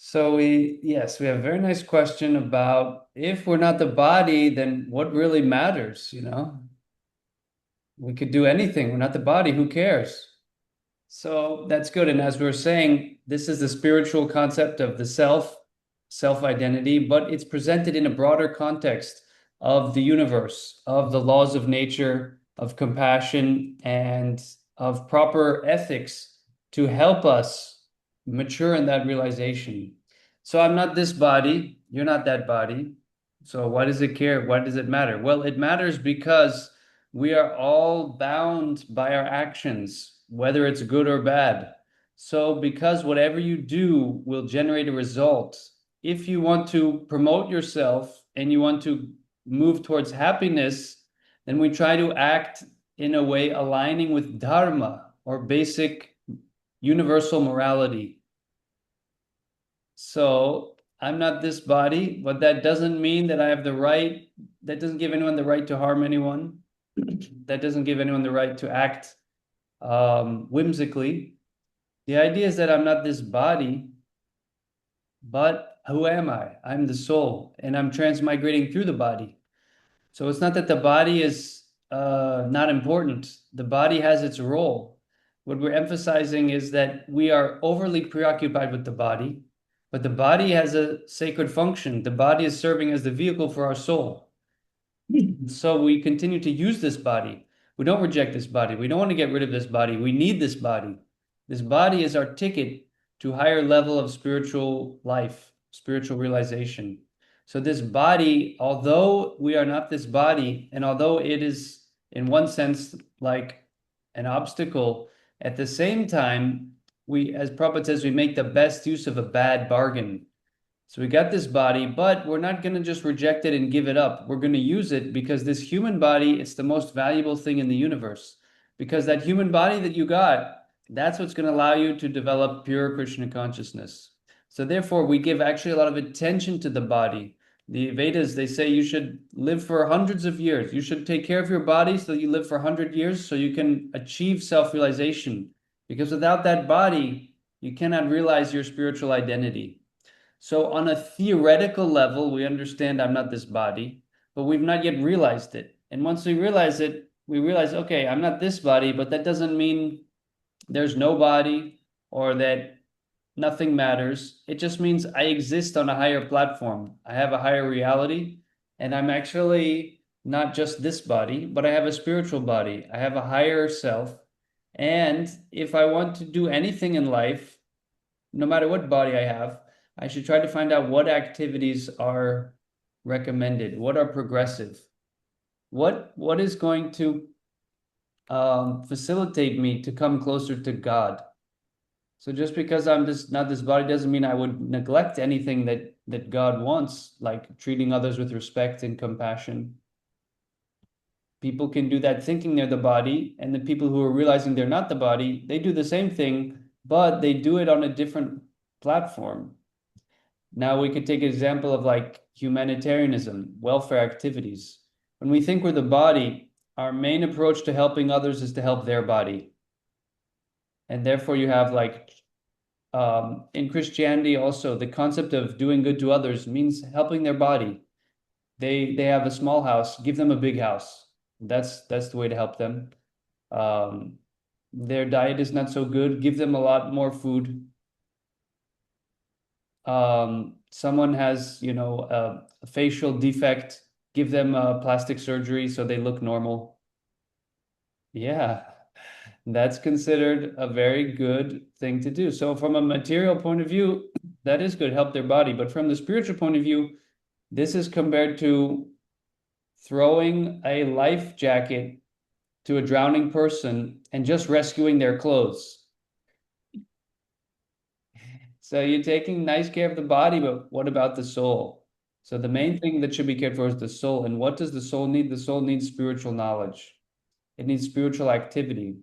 So yes, we have a very nice question about if we're not the body, then what really matters, We could do anything. We're not the body. Who cares? So that's good. And as we were saying, this is the spiritual concept of the self identity, but it's presented in a broader context of the universe, of the laws of nature, of compassion, and of proper ethics to help us mature in that realization. So I'm not this body, you're not that body. So why does it care? Why does it matter? Well, it matters because we are all bound by our actions, whether it's good or bad. So, because whatever you do will generate a result, if you want to promote yourself and you want to move towards happiness, then we try to act in a way aligning with dharma or basic universal morality. So, I'm not this body, but that doesn't mean that I have the right, that doesn't give anyone the right to harm anyone. That doesn't give anyone the right to act whimsically. The idea is that I'm not this body, but who am I? I'm the soul, and I'm transmigrating through the body. So it's not that the body is not important. The body has its role. What we're emphasizing is that we are overly preoccupied with the body, but the body has a sacred function. The body is serving as the vehicle for our soul. So we continue to use this body. We don't reject this body. We don't want to get rid of this body. We need this body. This body is our ticket to higher level of spiritual life, spiritual realization. So this body, although we are not this body, and although it is in one sense like an obstacle, at the same time, we, as Prabhupada says, we make the best use of a bad bargain. So we got this body, but we're not going to just reject it and give it up. We're going to use it because this human body, it's the most valuable thing in the universe. Because that human body that you got, that's what's going to allow you to develop pure Krishna consciousness. So therefore, we give actually a lot of attention to the body. The Vedas, they say you should live for hundreds of years. You should take care of your body so that you live for 100 years so you can achieve self-realization. Because without that body, you cannot realize your spiritual identity. So on a theoretical level, we understand I'm not this body, but we've not yet realized it. And once we realize it, we realize, okay, I'm not this body, but that doesn't mean there's no body or that nothing matters. It just means I exist on a higher platform. I have a higher reality, and I'm actually not just this body, but I have a spiritual body. I have a higher self. And if I want to do anything in life, no matter what body I have, I should try to find out what activities are recommended, what are progressive, what is going to facilitate me to come closer to God. So just because I'm just not this body doesn't mean I would neglect anything that God wants, like treating others with respect and compassion. People can do that thinking they're the body, and the people who are realizing they're not the body, they do the same thing, but they do it on a different platform. Now we could take an example of like humanitarianism, welfare activities. When we think we're the body, our main approach to helping others is to help their body. And therefore you have like in Christianity also the concept of doing good to others means helping their body. They have a small house, give them a big house. That's the way to help them. Um, their diet is not so good, give them a lot more food. Someone has, a facial defect, give them a plastic surgery so they look normal. Yeah, that's considered a very good thing to do. So from a material point of view, that is good, help their body. But from the spiritual point of view, this is compared to throwing a life jacket to a drowning person and just rescuing their clothes. So you're taking nice care of the body, but what about the soul? So the main thing that should be cared for is the soul. And what does the soul need? The soul needs spiritual knowledge. It needs spiritual activity.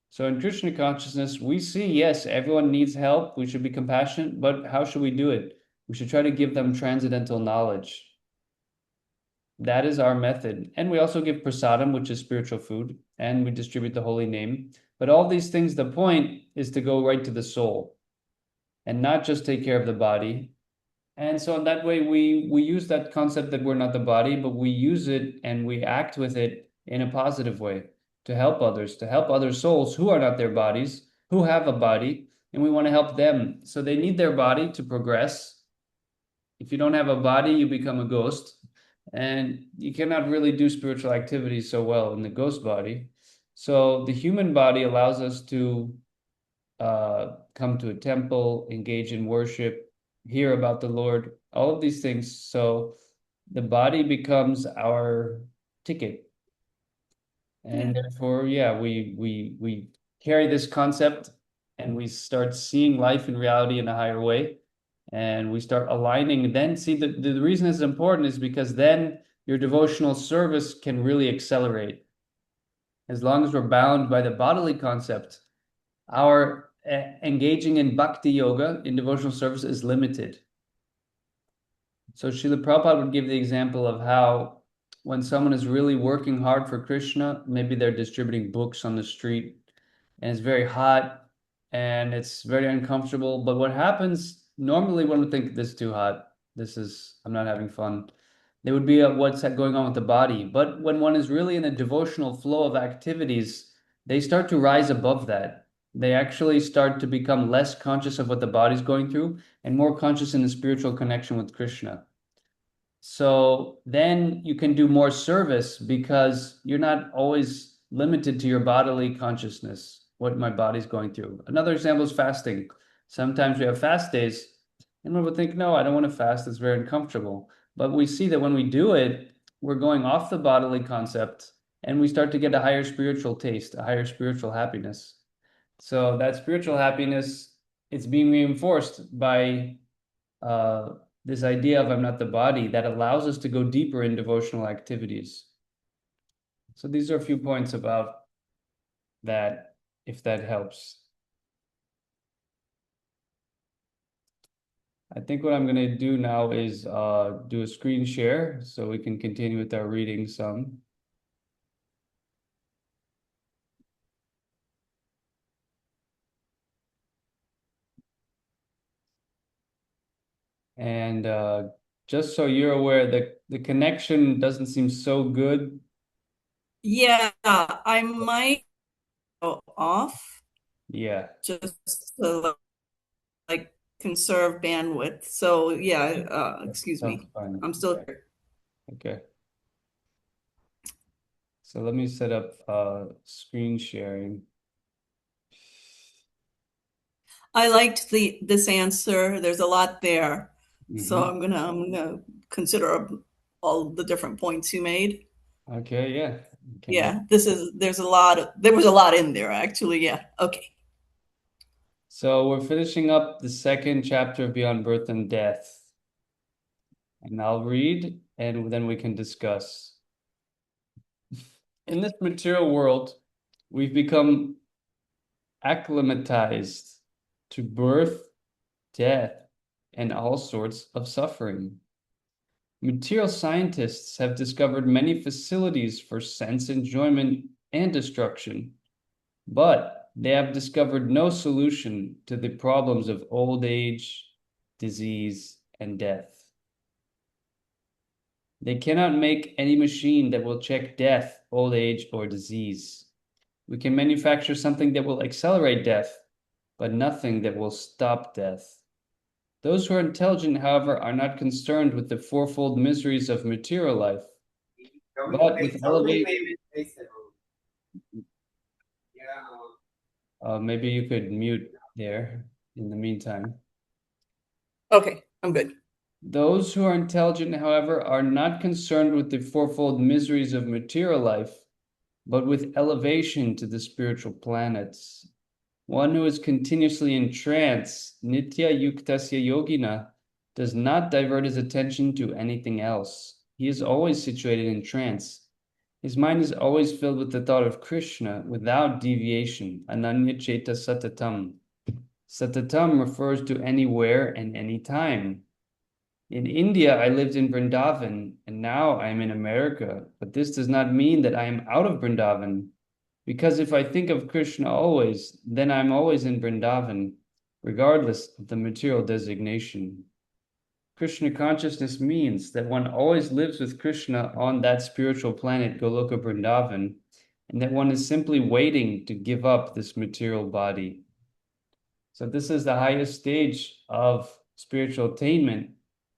So in Krishna consciousness, we see, yes, everyone needs help. We should be compassionate, but how should we do it? We should try to give them transcendental knowledge. That is our method. And we also give prasadam, which is spiritual food, and we distribute the holy name. But all these things, the point is to go right to the soul. and not just take care of the body. And so in that way, we use that concept that we're not the body, but we use it and we act with it in a positive way to help others, to help other souls who are not their bodies, who have a body, and we want to help them. So they need their body to progress. If you don't have a body, you become a ghost, and you cannot really do spiritual activities so well in the ghost body. So the human body allows us to come to a temple, engage in worship, hear about the Lord, all of these things. So the body becomes our ticket. And therefore, yeah, we carry this concept and we start seeing life in reality in a higher way. And we start aligning. Then, see, the reason it's important is because then your devotional service can really accelerate. As long as we're bound by the bodily concept, our engaging in bhakti yoga, in devotional service, is limited. So Srila Prabhupada would give the example of how when someone is really working hard for Krishna, maybe they're distributing books on the street, and it's very hot and it's very uncomfortable. But what happens normally, one would think this is too hot. I'm not having fun. There would be what's going on with the body. But when one is really in a devotional flow of activities, they start to rise above that. They actually start to become less conscious of what the body's going through and more conscious in the spiritual connection with Krishna. So then you can do more service because you're not always limited to your bodily consciousness, what my body's going through. Another example is fasting. Sometimes we have fast days, and one would think, no, I don't want to fast. It's very uncomfortable. But we see that when we do it, we're going off the bodily concept and we start to get a higher spiritual taste, a higher spiritual happiness. So that spiritual happiness, it's being reinforced by this idea of I'm not the body that allows us to go deeper in devotional activities. So these are a few points about that, if that helps. I think what I'm going to do now is do a screen share so we can continue with our reading some. And just so you're aware, the connection doesn't seem so good. Yeah, I might go off Yeah, just to like conserve bandwidth. So yeah, excuse sounds me. fine. I'm still here. Okay. So let me set up screen sharing. I liked this answer. There's a lot there. So Mm-hmm. I'm gonna consider all the different points you made. Okay, yeah. Can do. Yeah, there was a lot in there actually. Yeah. Okay. So we're finishing up the second chapter of Beyond Birth and Death. And I'll read and then we can discuss. In this material world, we've become acclimatized to birth, death, and all sorts of suffering. Material scientists have discovered many facilities for sense enjoyment and destruction, but they have discovered no solution to the problems of old age, disease, and death. They cannot make any machine that will check death, old age, or disease. We can manufacture something that will accelerate death, but nothing that will stop death. Those who are intelligent, however, are not concerned with the fourfold miseries of material life, but with elevation. Maybe you could mute there in the meantime. Okay, I'm good. Those who are intelligent, however, are not concerned with the fourfold miseries of material life, but with elevation to the spiritual planets. One who is continuously in trance, Nitya Yuktasya Yogina, does not divert his attention to anything else. He is always situated in trance. His mind is always filled with the thought of Krishna without deviation. Ananya Cheta Satatam. Satatam refers to anywhere and any time. In India, I lived in Vrindavan, and now I am in America. But this does not mean that I am out of Vrindavan. Because if I think of Krishna always, then I'm always in Vrindavan. regardless of the material designation. Krishna consciousness means that one always lives with Krishna on that spiritual planet, Goloka Vrindavan, and that one is simply waiting to give up this material body. So this is the highest stage of spiritual attainment,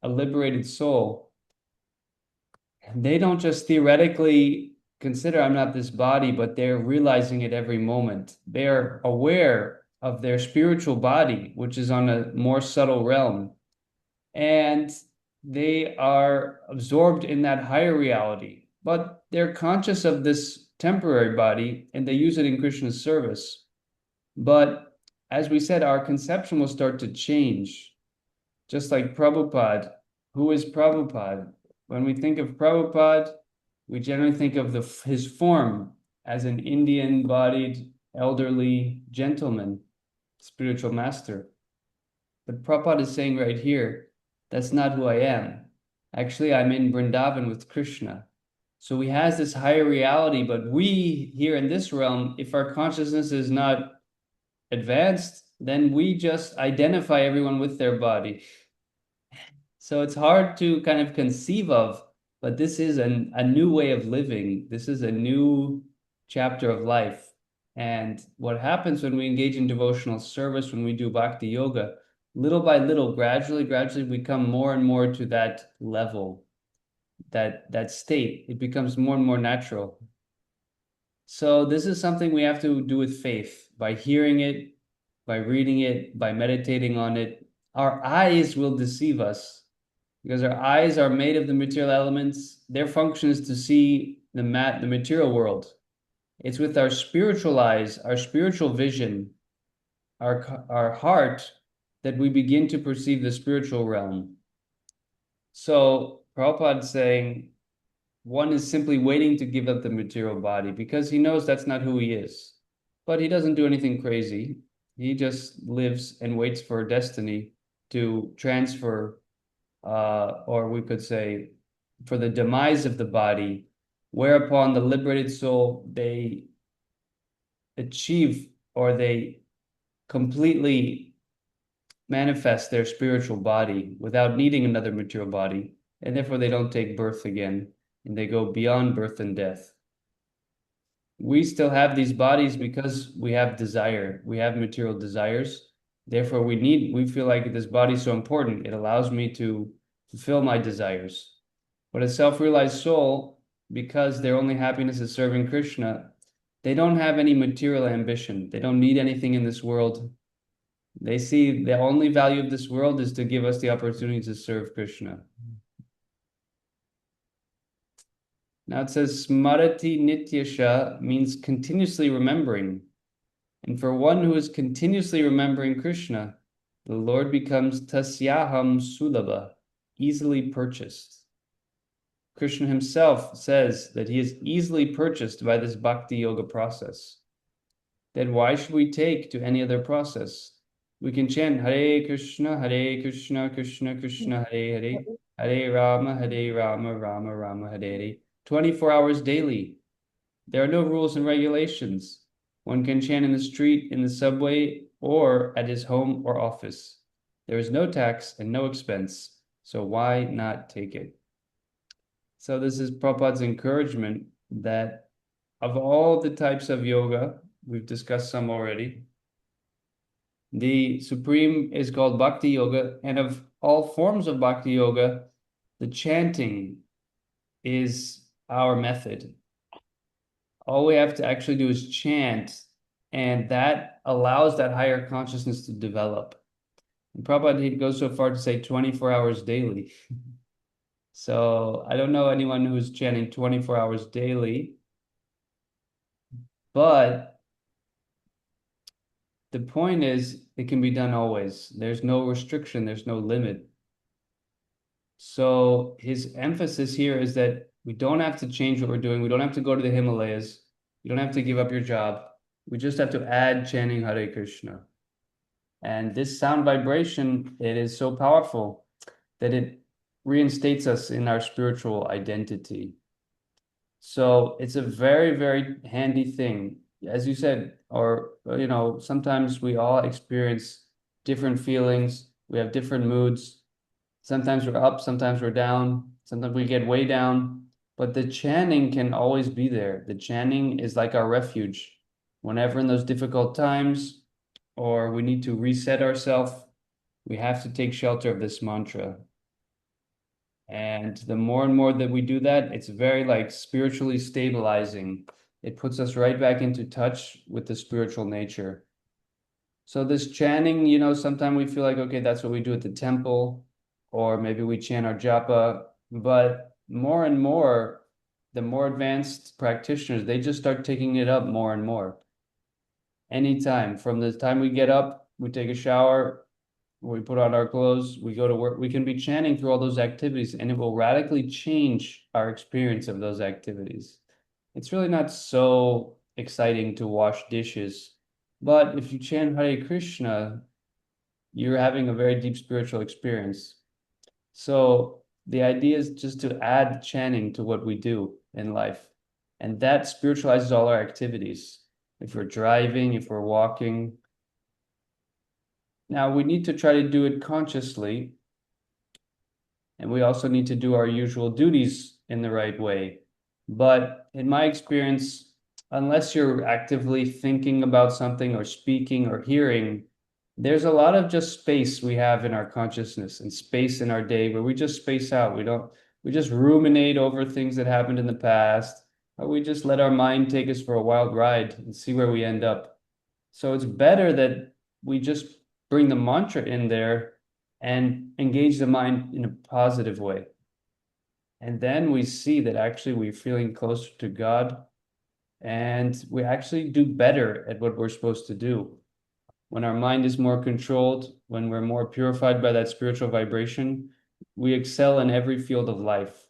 a liberated soul. And they don't just theoretically consider I'm not this body, but they're realizing it every moment. They're aware of their spiritual body, which is on a more subtle realm, and they are absorbed in that higher reality, but they're conscious of this temporary body and they use it in Krishna's service. But as we said, our conception will start to change. Just like Prabhupada. Who is Prabhupada? When we think of Prabhupada, we generally think of his form as an Indian-bodied, elderly gentleman, spiritual master. But Prabhupada is saying right here, that's not who I am. Actually, I'm in Vrindavan with Krishna. So he has this higher reality, but we here in this realm, if our consciousness is not advanced, then we just identify everyone with their body. So it's hard to kind of conceive of, but this is a new way of living. This is a new chapter of life. And what happens when we engage in devotional service, when we do bhakti yoga, little by little, gradually, we come more and more to that level, that state. It becomes more and more natural. So this is something we have to do with faith, by hearing it, by reading it, by meditating on it. Our eyes will deceive us because our eyes are made of the material elements. Their function is to see the material world. It's with our spiritual eyes, our spiritual vision, our heart, that we begin to perceive the spiritual realm. So Prabhupada's saying one is simply waiting to give up the material body because he knows that's not who he is. But he doesn't do anything crazy. He just lives and waits for destiny to transfer, or we could say, for the demise of the body, whereupon the liberated soul, they achieve or they completely manifest their spiritual body without needing another material body, and therefore they don't take birth again, and they go beyond birth and death. We still have these bodies because we have desire. We have material desires. Therefore, we feel like this body is so important. It allows me to fulfill my desires. But a self-realized soul, because their only happiness is serving Krishna, they don't have any material ambition. They don't need anything in this world. They see the only value of this world is to give us the opportunity to serve Krishna. Now it says Smarati Nityasha means continuously remembering. And for one who is continuously remembering Krishna, the Lord becomes Tasyaham Sulabha, easily purchased. Krishna himself says that he is easily purchased by this bhakti yoga process. Then why should we take to any other process? We can chant Hare Krishna, Krishna Krishna, Hare Hare, Hare Rama, Rama Rama, Hare Hare, 24 hours daily. There are no rules and regulations. One can chant in the street, in the subway, or at his home or office. There is no tax and no expense, so why not take it? So this is Prabhupada's encouragement that of all the types of yoga, we've discussed some already, the supreme is called Bhakti Yoga, and of all forms of Bhakti Yoga, the chanting is our method. All we have to actually do is chant, and that allows that higher consciousness to develop. And Prabhupada goes so far to say 24 hours daily. So I don't know anyone who's chanting 24 hours daily, but the point is it can be done always. There's no restriction, there's no limit. So his emphasis here is that we don't have to change what we're doing. We don't have to go to the Himalayas. You don't have to give up your job. We just have to add chanting Hare Krishna. And this sound vibration, it is so powerful that it reinstates us in our spiritual identity. So it's a very, very handy thing. As you said, or, sometimes we all experience different feelings, we have different moods. Sometimes we're up, sometimes we're down, sometimes we get way down, but the chanting can always be there. The chanting is like our refuge. Whenever in those difficult times, or we need to reset ourselves, we have to take shelter of this mantra. And the more and more that we do that, it's very like spiritually stabilizing. It puts us right back into touch with the spiritual nature. So this chanting, sometimes we feel like, okay, that's what we do at the temple, or maybe we chant our japa, but more and more, the more advanced practitioners, they just start taking it up more and more. Anytime, from the time we get up, we take a shower, we put on our clothes, we go to work, we can be chanting through all those activities, and it will radically change our experience of those activities. It's really not so exciting to wash dishes, but if you chant Hare Krishna, you're having a very deep spiritual experience. So the idea is just to add chanting to what we do in life, and that spiritualizes all our activities. If we're driving, if we're walking, now we need to try to do it consciously, and we also need to do our usual duties in the right way. But in my experience, unless you're actively thinking about something or speaking or hearing, there's a lot of just space we have in our consciousness and space in our day where we just space out. We just ruminate over things that happened in the past, or we just let our mind take us for a wild ride and see where we end up. So it's better that we just bring the mantra in there and engage the mind in a positive way. And then we see that actually we're feeling closer to God and we actually do better at what we're supposed to do. When our mind is more controlled, when we're more purified by that spiritual vibration, we excel in every field of life.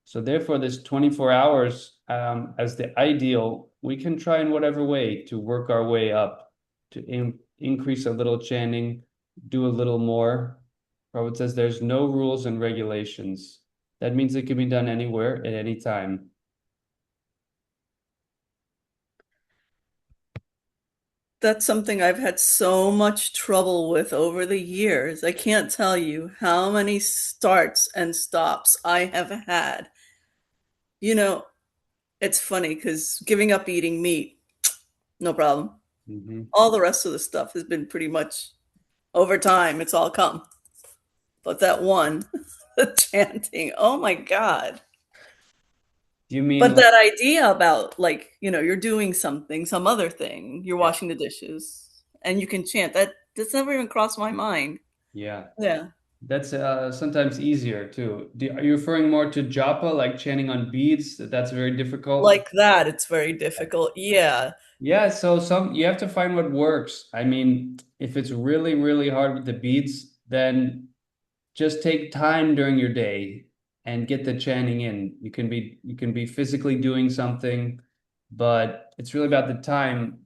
So therefore, this 24 hours as the ideal, we can try in whatever way to work our way up, to increase a little chanting, do a little more. Prabhupada says there's no rules and regulations. That means it can be done anywhere at any time. That's something I've had so much trouble with over the years. I can't tell you how many starts and stops I have had. You know, it's funny because giving up eating meat, no problem. Mhm. All the rest of the stuff has been pretty much over time, it's all come. But that one, the chanting, oh my God. Do you mean But like, that idea about like, you're doing something, some other thing, you're yeah, washing the dishes and you can chant, that's never even crossed my mind. yeah. Yeah. That's sometimes easier too. Are you referring more to japa, like chanting on beads? That's very difficult. Like that, it's very difficult. Yeah. Yeah, so you have to find what works. I mean, if it's really, really hard with the beads, then just take time during your day and get the chanting in. You can be physically doing something, but it's really about the time.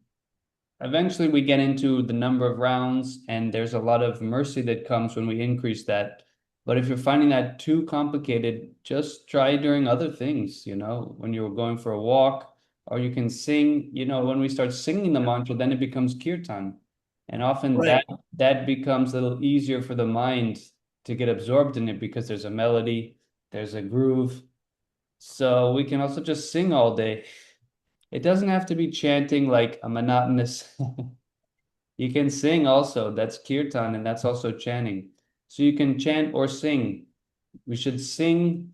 Eventually we get into the number of rounds, and there's a lot of mercy that comes when we increase that. But if you're finding that too complicated, just try doing other things, when you're going for a walk, or you can sing. When we start singing the mantra, then it becomes kirtan. And often that Right. that becomes a little easier for the mind to get absorbed in it because there's a melody, there's a groove. So we can also just sing all day. It doesn't have to be chanting like a monotonous. You can sing also. That's kirtan, and that's also chanting. So you can chant or sing. We should sing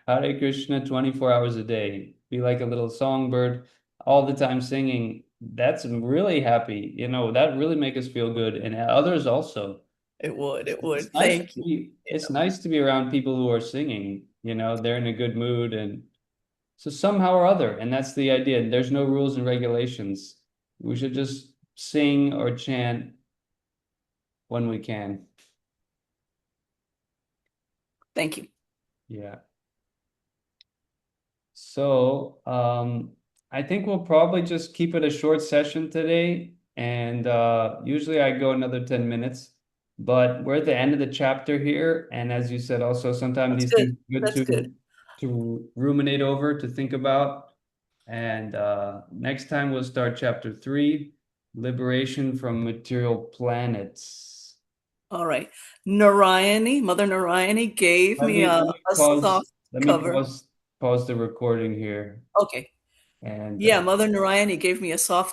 Hare Krishna 24 hours a day. Be like a little songbird all the time singing. That's really happy. That really make us feel good, and others also. It would. It It's would. nice to Thank you. be it's nice to be around people who are singing. They're in a good mood, and so somehow or other, and that's the idea. There's no rules and regulations. We should just sing or chant when we can. Thank you. Yeah. So, I think we'll probably just keep it a short session today. And usually I go another 10 minutes, but we're at the end of the chapter here. And as you said, also sometimes That's these good. things are good That's good. to ruminate over, to think about. And next time we'll start chapter 3. Liberation from material planets. All right. Narayani, Mother Narayani gave Let me me let me a pause soft let me cover. pause the recording here Okay. and Yeah, Mother Narayani gave me a soft